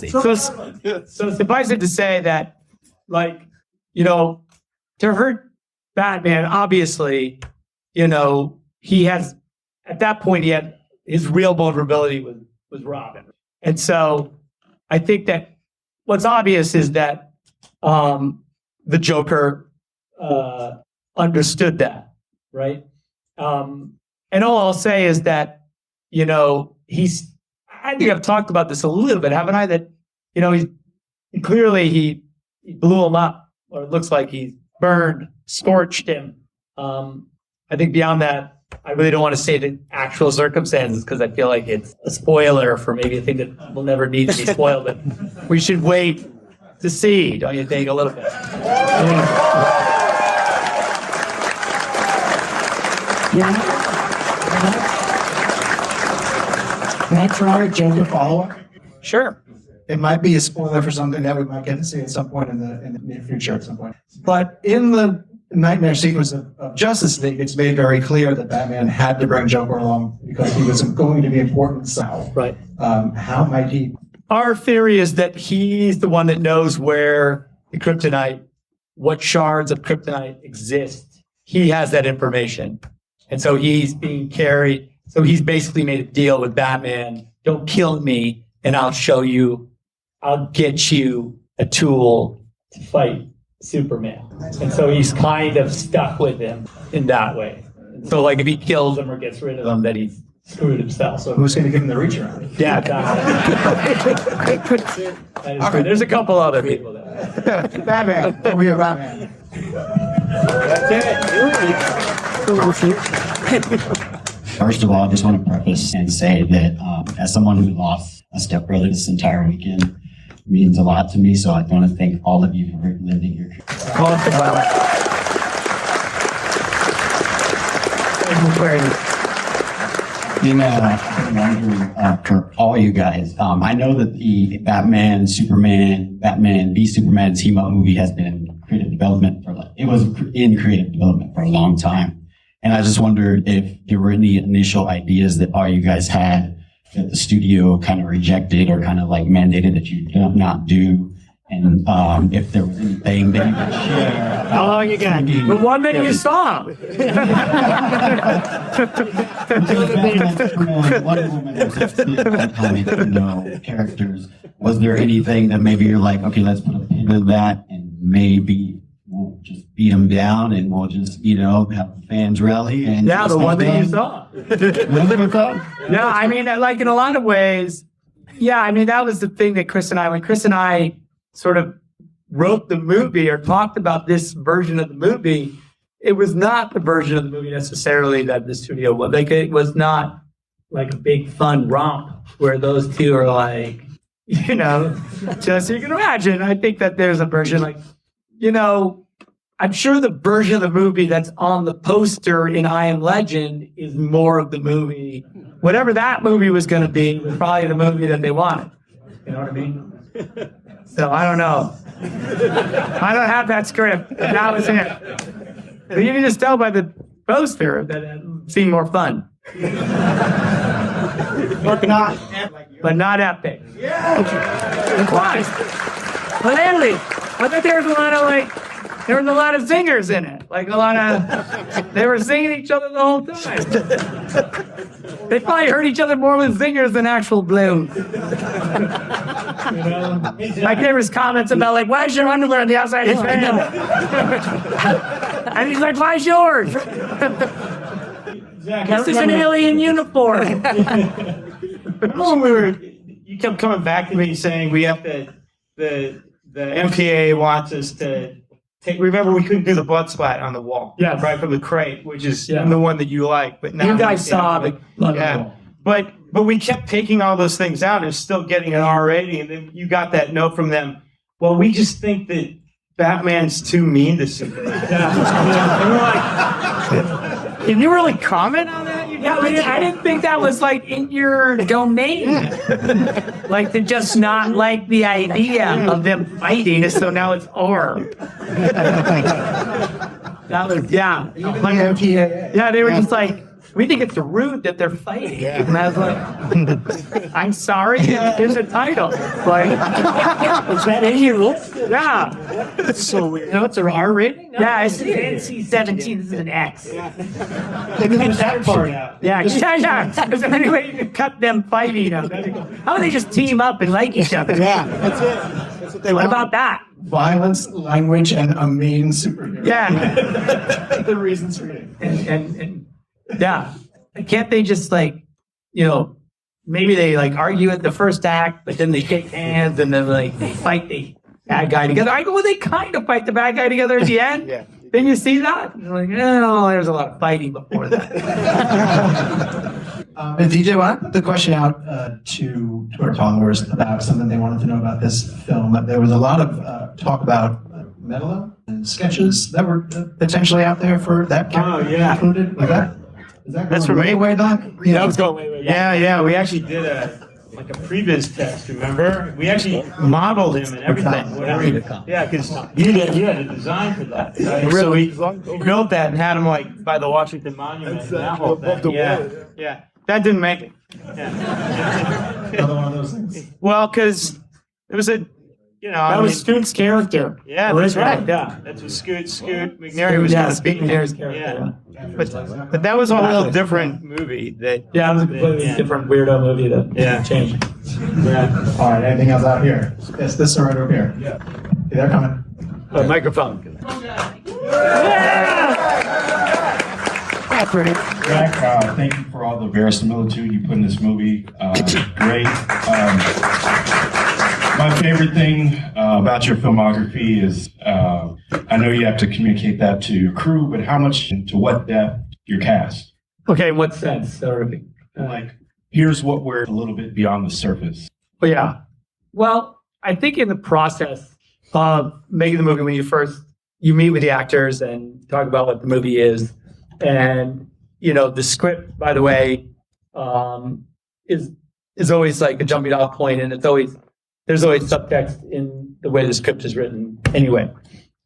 So suffice it to say that, like, you know, to hurt Batman, obviously, you know, he has, at that point, he had his real vulnerability was Robin. And so I think that what's obvious is that the Joker understood that, right? And all I'll say is that, you know, I think I've talked about this a little bit, haven't I? That, you know, he blew him up, or it looks like he scorched him. I think beyond that, I really don't want to say the actual circumstances because I feel like it's a spoiler for maybe a thing that will never need to be spoiled. But we should wait to see, don't you think, a little bit? Can I try a Joker follow-up? Sure. It might be a spoiler for something that we might get to see at some point in the near future at some point. But in the nightmare sequence of Justice League, it's made very clear that Batman had to bring Joker along because he was going to be important somehow. Right. How might he? Our theory is that he's the one that knows where the kryptonite, what shards of kryptonite exist. He has that information. And so he's being carried. So he's basically made a deal with Batman. Don't kill me, and I'll get you a tool to fight Superman. And so he's kind of stuck with him in that way. So like if he kills him or gets rid of him, then he's screwed himself. So Who's going to give him the reach around? yeah, exactly. There's a couple other people there. Batman. We are Batman. First of all, I just want to preface and say that as someone who lost a stepbrother this entire weekend, it means a lot to me. So I want to thank all of you for lending your. You know, I'm wondering for all you guys. I know that the Batman v Superman team up movie has been in creative development for a long time. And I just wondered if there were any initial ideas that all you guys had that the studio kind of rejected or kind of like mandated that you not do. And if there was anything that you could share. How long you got? The one that you saw. Characters. Was there anything that maybe you're like, okay, let's put a pin in that and maybe we'll just beat them down and we'll just, you know, have the fans rally and yeah, the one that you saw. Yeah, I mean, like in a lot of ways, yeah, I mean, that was the thing that when Chris and I sort of wrote the movie or talked about this version of the movie, it was not the version of the movie necessarily that the studio was. Like, it was not like a big fun romp where those two are like, you know, just so you can imagine. I think that there's a version like, you know, I'm sure the version of the movie that's on the poster in I Am Legend is more of the movie. Whatever that movie was going to be was probably the movie that they wanted. You know what I mean? So I don't know. I don't have that script. That was it. But you can just tell by the poster that it seemed more fun. But not epic. Yeah. Why? But Andy, I bet there was a lot of singers in it. Like they were singing each other the whole time. They probably heard each other more with singers than actual blues. You know? Like there was comments about like, why is your underwear on the outside of his pants? And he's like, why's yours? This is an alien uniform. You kept coming back to me saying we have to, the MPA wants us to remember we couldn't do the blood splat on the wall. Yeah. Right from the crate, which is the one that you like. But now You guys saw the blood on the wall. But we kept taking all those things out and still getting an R rating. And then you got that note from them. Well, we just think that Batman's too mean to Superman. And we're like, can you really comment on that? Yeah, I didn't think that was like in your domain. Like to just not like the idea of them fighting, so now it's R. That was yeah. Yeah, they were just like, we think it's rude that they're fighting. And I was like, I'm sorry, it's in the title. Like, is that in your list? Yeah. It's so weird. You know, it's an R rating? Yeah, it's NC-17. This is an X. Yeah. That part out. Yeah. Is there any way you can cut them fighting? How about they just team up and like each other? Yeah, that's it. That's what they What want. about that? Violence, language, and a mean superhero. Yeah. The reasons for it. And yeah, can't they just like, you know, maybe they like argue at the first act, but then they shake hands and then like they fight the bad guy together. I go, well, they kind of fight the bad guy together at the end. Yeah. Then you see that? And they're like, no, there's a lot of fighting before that. And DJ, I want to put the question out to our followers about something they wanted to know about this film. There was a lot of talk about Medela and sketches that were potentially out there for that character. Oh, yeah. Included. That's from way back. That was going way back. Yeah. We actually did a previs test. Remember? We actually modeled him and everything. Yeah, because you had a design for that. Right? So we built that and had him like by the Washington Monument. And that whole thing. Yeah. That didn't make it. Yeah. Another one of those things. Well, because it was a, That was Scoot's character. Yeah, that's right. Yeah, that's what Scoot McNary was. Yeah, Scoot McNary's character. Yeah. But that was a whole different movie. That Yeah, it was a completely different weirdo movie that changed. Yeah. All right, anything else out here? Yes, this right over here. Yeah. They're coming. Microphone. Zack, thank you for all the verisimilitude you put in this movie. Great. My favorite thing about your filmography is I know you have to communicate that to your crew, but how much, to what depth, your cast? Okay, in what sense? Like, here's what we're a little bit beyond the surface. But yeah. Well, I think in the process of making the movie, when you meet with the actors and talk about what the movie is, and the script, by the way, is always like a jumping off point, and there's always subtext in the way the script is written anyway.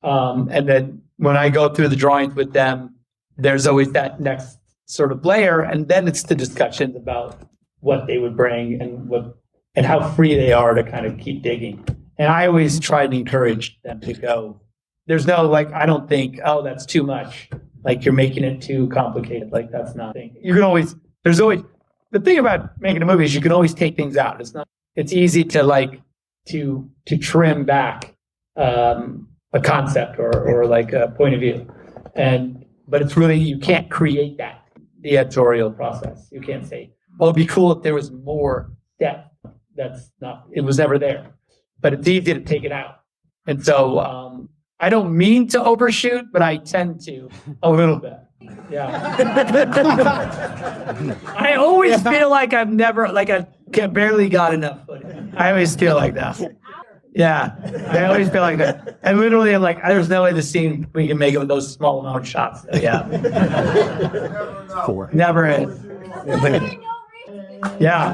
And then when I go through the drawings with them, there's always that next sort of layer, and then it's the discussions about what they would bring and how free they are to kind of keep digging. And I always try to encourage them to go. There's no I don't think, oh, that's too much. Like you're making it too complicated. Like that's not. You can always. There's always the thing about making a movie is you can always take things out. It's easy to to trim back a concept or like a point of view, but it's really you can't create that. The editorial process. You can't say, well, it'd be cool if there was more depth. It was never there. But it's easy to take it out. And so I don't mean to overshoot, but I tend to a little bit. Yeah. I always feel like I've never, I barely got enough footage. I always feel like that. Yeah. I always feel like that. And literally, I'm like, there's no way the scene we can make it with those small amount of shots. So, yeah. Never is. Yeah.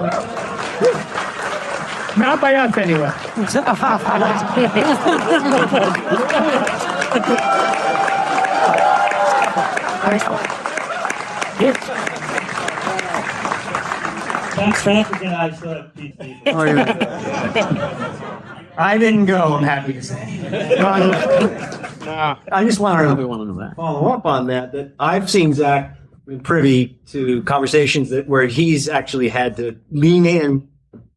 Not by us, anyway. I didn't go, I'm happy to say. I just want to know that. Follow up on that I've seen Zack privy to conversations where he's actually had to lean in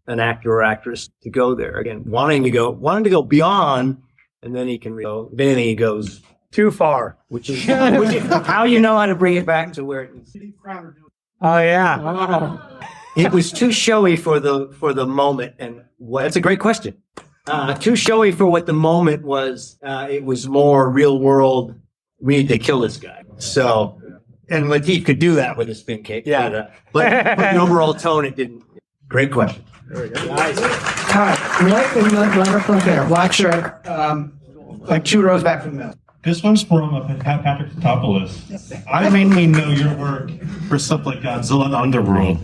an actor or actress to go there again, wanting to go beyond, and then he can go. If anything, he goes too far, which is how you know how to bring it back to where it is. Oh yeah, it was too showy for the moment, and that's a great question. Too showy for what the moment was. It was more real world. We need to kill this guy. So, and Lateef could do that with a spin kick. Yeah, but the overall tone, it didn't. Great question. Nice. All right, wonderful there. Watcher, like 2 rows back from the middle. This one's from Patrick Tatopoulos. I mainly know your work for stuff like Godzilla and Underworld.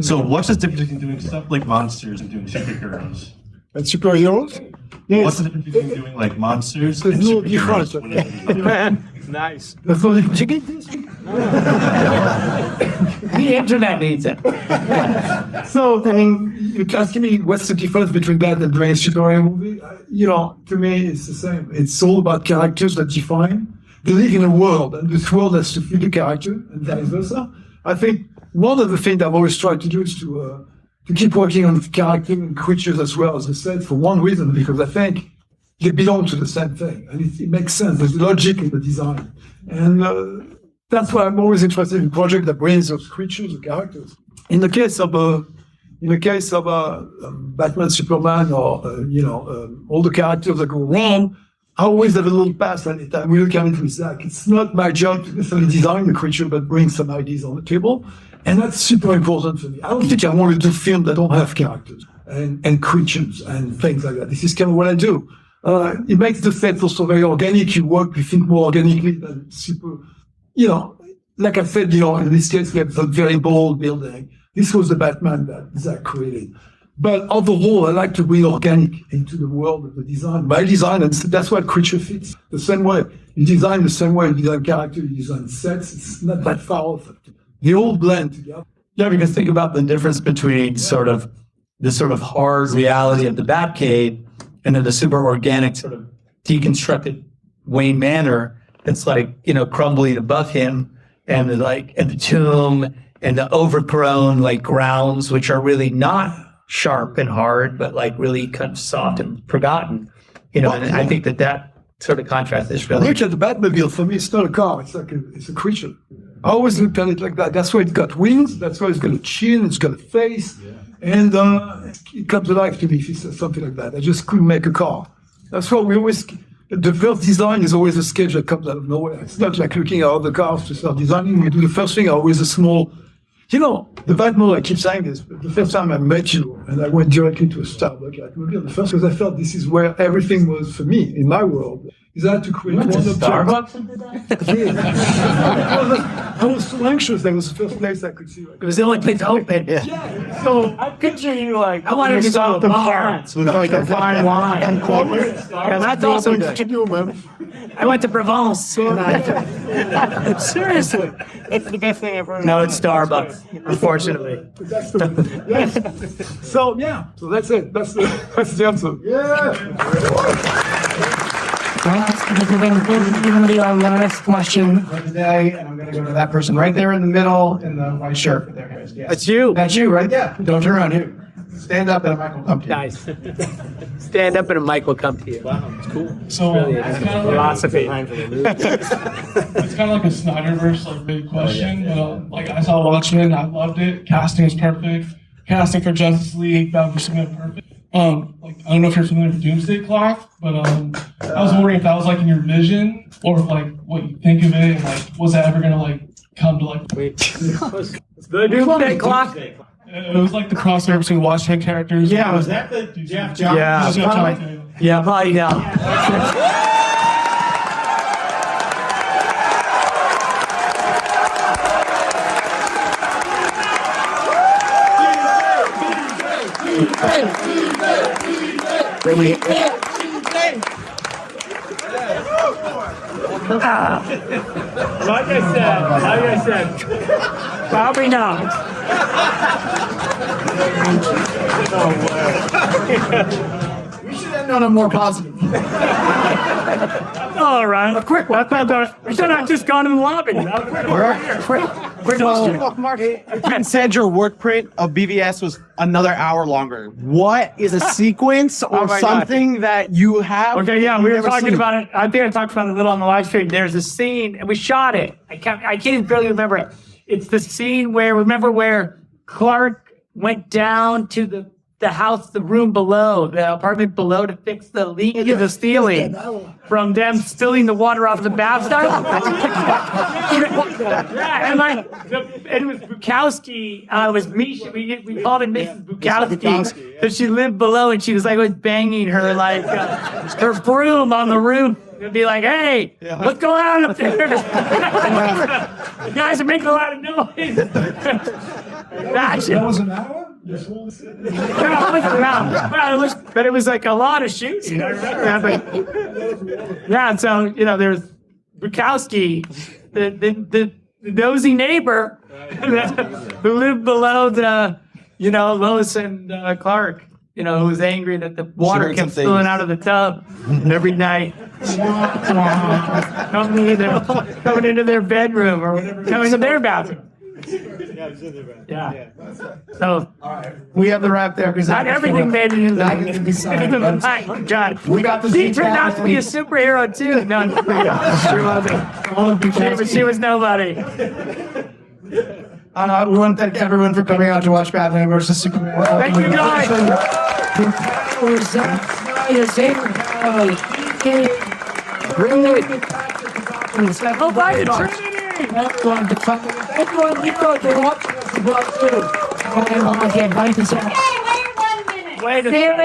So what's the difference between doing stuff like monsters and doing superheroes? And superheroes? What's the difference between doing like monsters and There's no superheroes? difference. Man, nice. That's all you get this. The internet needs it. So, I mean, you're asking me what's the difference between that and doing a superhero movie? To me, it's the same. It's all about characters that define. They live in a world, and this world has to fit the character, and vice versa. I think one of the things I've always tried to do is to keep working on character and creatures as well, as I said, for one reason, because I think they belong to the same thing, and it makes sense. There's logic in the design. And that's why I'm always interested in projects that brings those creatures and characters. In the case of Batman, Superman, or all the characters that go wrong, I always have a little pass on it. I will come into Zack. It's not my job to necessarily design the creature, but bring some ideas on the table, and that's super important for me. I don't think I want to do films that don't have characters and creatures and things like that. This is kind of what I do. It makes the set also very organic. You think more organically than super. Like I said, in this case, we have a very bold building. This was the Batman that Zack created. But overall, I like to bring organic into the world of the design. By design, and that's why creature fits. The same way. You design the same way you design character, you design sets. It's not that far off. They all blend together. Yeah, because think about the difference between the hard reality of the Batcave and then the super organic sort of deconstructed Wayne Manor that's crumbling above him, and the tomb and the overgrown grounds, which are really not sharp and hard, but really kind of soft and forgotten. And I think that sort of contrast is really. Look at the Batmobile. For me, it's not a car. It's a creature. I always look at it like that. That's why it's got wings. That's why it's got a chin. It's got a face, and it comes alive to me if it's something like that. I just couldn't make a car. That's why we always. The first design is always a sketch that comes out of nowhere. It's not like looking at other cars to start designing. We do the first thing, always a small. The Batmobile, I keep saying this, but the first time I met you and I went directly to a Starbucks Batmobile, the first because I felt this is where everything was for me in my world. Is I had to create one of Starbucks? I was so anxious. That was the first place I could see. It was the only place open. Yeah. So I picture you I wanted to go to the bar with a fine wine. And that's awesome. I went to Provence. Seriously. It's the best thing ever. No, it's Starbucks, unfortunately. So that's it. That's the answer. Yeah. This is going to be our last question for today, and I'm going to go to that person right there in the middle in the white shirt with their hair. Yes. That's you. That's you, right there. Don't turn around here. Stand up and a mic will come to you. Nice. Stand up and a mic will come to you. Wow, it's cool. So It's philosophy. it's kind of like a Snyderverse big question, but I saw Watchmen, I loved it. Casting was perfect. Casting for Justice League, that was perfect. I don't know if you're familiar with Doomsday Clock, but I was wondering if that was in your vision or what you think of it, and was that ever gonna come to Wait. The Doomsday Clock. It was the crossover between Watchmen characters. Yeah, was that the Jeff Johns? Yeah, probably now. Like I said, Probably not. We should end on a more positive. All right, a quick one. We should have just gone in the lobby. Quick You said your work print of BVS was another hour longer. What is a sequence or something that you have? Okay, yeah, we were talking about it. I think I talked about it a little on the live stream. There's a scene, and we shot it. I can't even barely remember it. It's the scene where Clark went down to the the house, the room below, the apartment below to fix the leak in the ceiling from them spilling the water off the bathtub. Yeah, and it was Bukowski. It was Misha. We called it Mrs. Bukowski. So she lived below, and she was like, was banging her like her broom on the roof. It'd be like, hey, what's going on up there? The guys are making a lot of noise. That was an hour? But it was like a lot of shooting. I remember that. Yeah, so there's Bukowski, the nosy neighbor who lived below the Lois and Clark. Who was angry that the water kept spilling out of the tub every night. coming into their bedroom or coming to their bathroom. Yeah. So We have the wrap there because not everything made it in the John. We got the She turned out to be a superhero too. No, she was nobody. We want to thank everyone for coming out to watch Batman versus Superman. Thank you guys. Oh, by the Trinity! Everyone, you go to watch us as well too. Okay, wait 1 minute. Wait a Okay, second.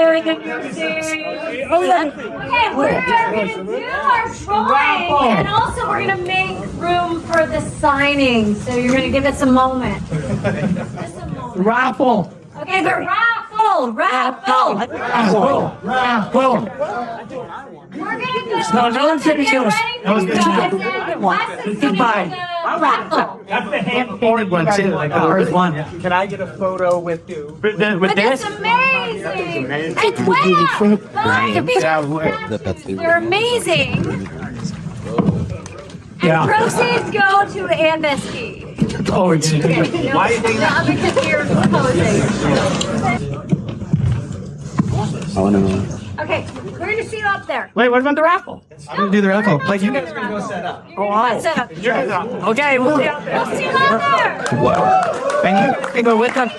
we're going to do our drawing, and also we're going to make room for the signing. So you're going to give us a moment. Just a moment. Raffle. Okay, but raffle. We're going to go. No, don't say it. That was Goodbye. Raffle. That's the hand-forward one too. Like the first one. Can I get a photo with you? With But this? that's amazing. It's They're amazing. Yeah. And proceeds go to Amnesty. Oh, it's Why are you doing that? Because you're posing. Okay, we're gonna see you up there. Wait, what about the raffle? I'm gonna do the raffle. Like you guys are gonna go set up. Set up. Okay, we'll see you out there. We'll see you out there. And you can go with us.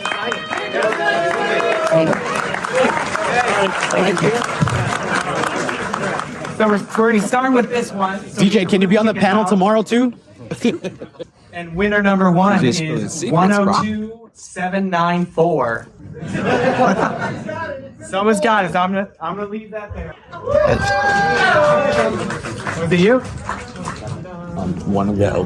So we're already starting with this one. So DJ, can you be on the panel tomorrow too? And winner number one is 102794. Someone's got it. So I'm gonna leave that there. Was it you? One of the